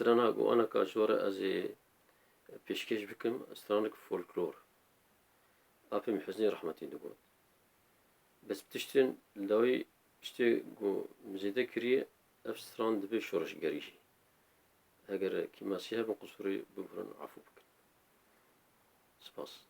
استرانا و أنا كجورة أزي بيشكش بكم استرانك فولكلور أبي حزني رحمتي دقول بس بتشتن لوي بشتي جو مزيدة كريه أفستران دبي شورش جريشي أجر كما سيها من قصوري ببرن عفو بك سباس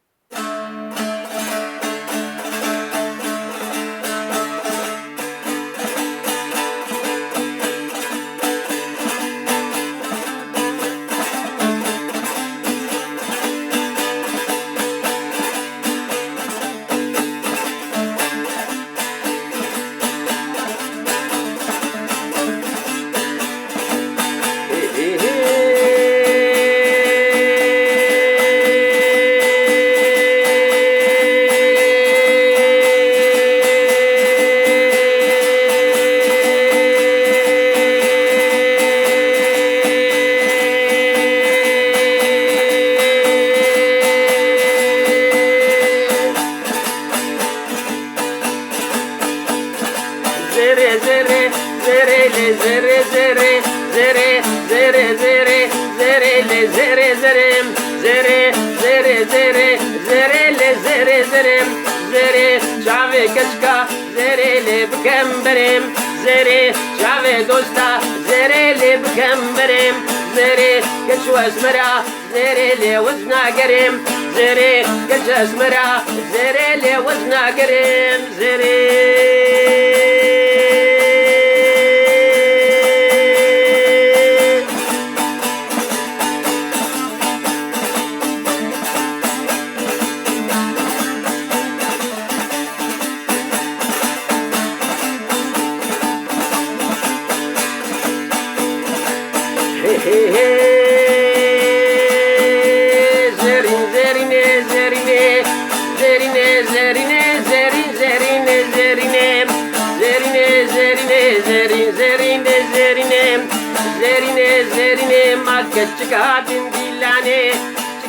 زري شعبي دوستا زري اللي بكمبريم زري كشو اسمرا زري اللي وزنا قريم زري كشو اسمرا زري اللي وزنا قريم زري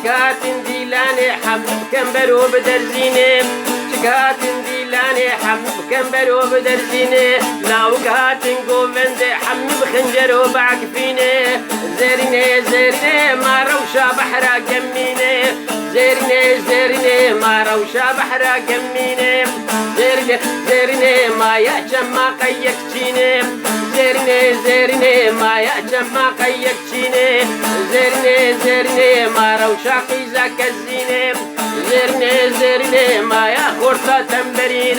شكاتن ديلاني حمد كمبرو بدرزيني شكاتن ديلاني حمد كمبرو بدرزيني لاو كاتن قوفند حمد بخنجرو بعكفيني زريني ما روشا بحرا قميني زريني ما روشا بحرا قميني زريني ما يأجم ما قيكتيني زريني ما يأجم ما قيكتيني زريني ما روشا قيزا كزيني زريني ما يا خورتا تنبرين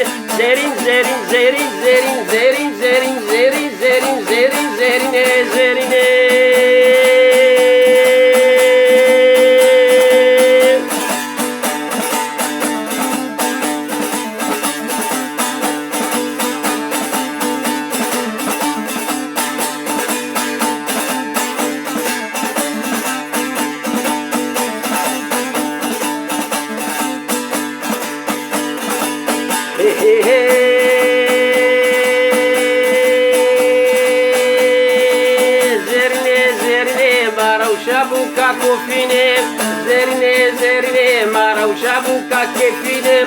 زريني زريني ما روشا بوكا كيفيني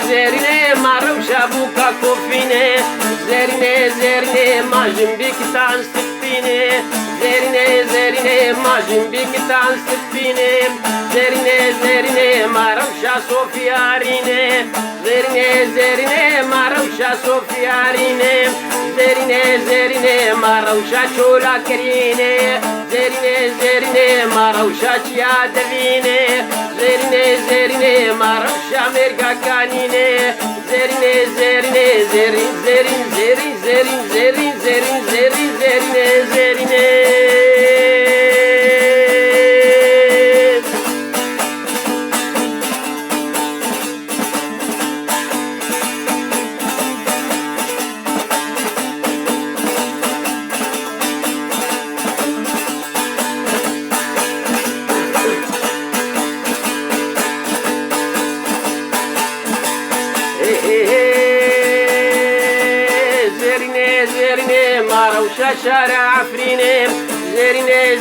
زريني ما روشا بوكا كوفيني زريني ما جنبك تنسفيني زريني ما جنبك تنسفيني زريني ما روشا صوفياريني زريني ما روشا صوفياريني زريني ما روشا شولا كريني زريني ما روشا يا دفيني زريني ما روشا مرقا كانيني زريني شارع عفريني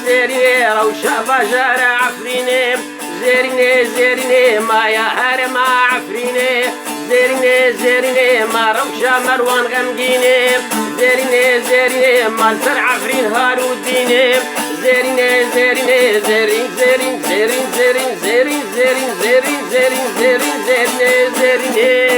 زريني روشا بجارع عفريني زريني ما يا هرم عفريني زريني ما روشا مروان غمقيني زريني ما الفرع عفرين هاروديني زرينة زرينة زرين زرين زرين زرين زرين زرين زرين زرين زرين زرينة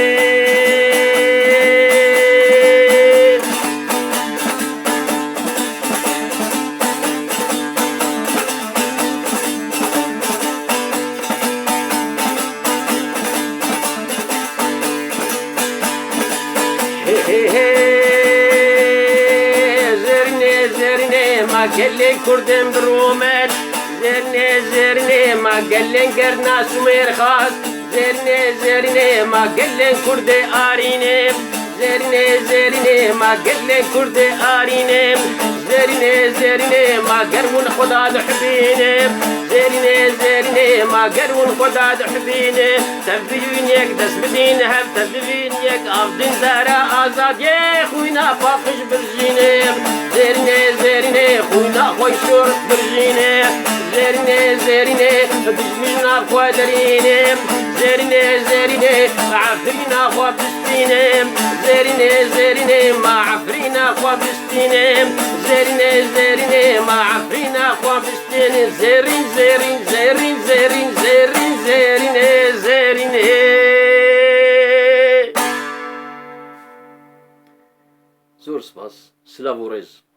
زرينة ما قال لي كردن برومات زرني زرني ما قال لي قرنا سمير خاص زرني زرني ما قال لي كردي آريني زرني زرني ما قال لي كردي آريني زرني زرني ما قرون خدا دحبيني زرني زرني ما قرون خدا دحبيني تبين يك دس بدين هب تبين يك أفضل زارا آزاد يا خوينا فاقش برجيني زرني زرني خوينا خوي شور برجيني زرني زرني بجمينا خوادريني زرني زرني عفرينا خوا بستيني زرني زرني ما عفرينا خوا بستيني زرني زرني ما عفرينا خوا بستيني زرين زرين زرين زرين زرين زرين زرين زور سپاس. سلاو و ڕێز.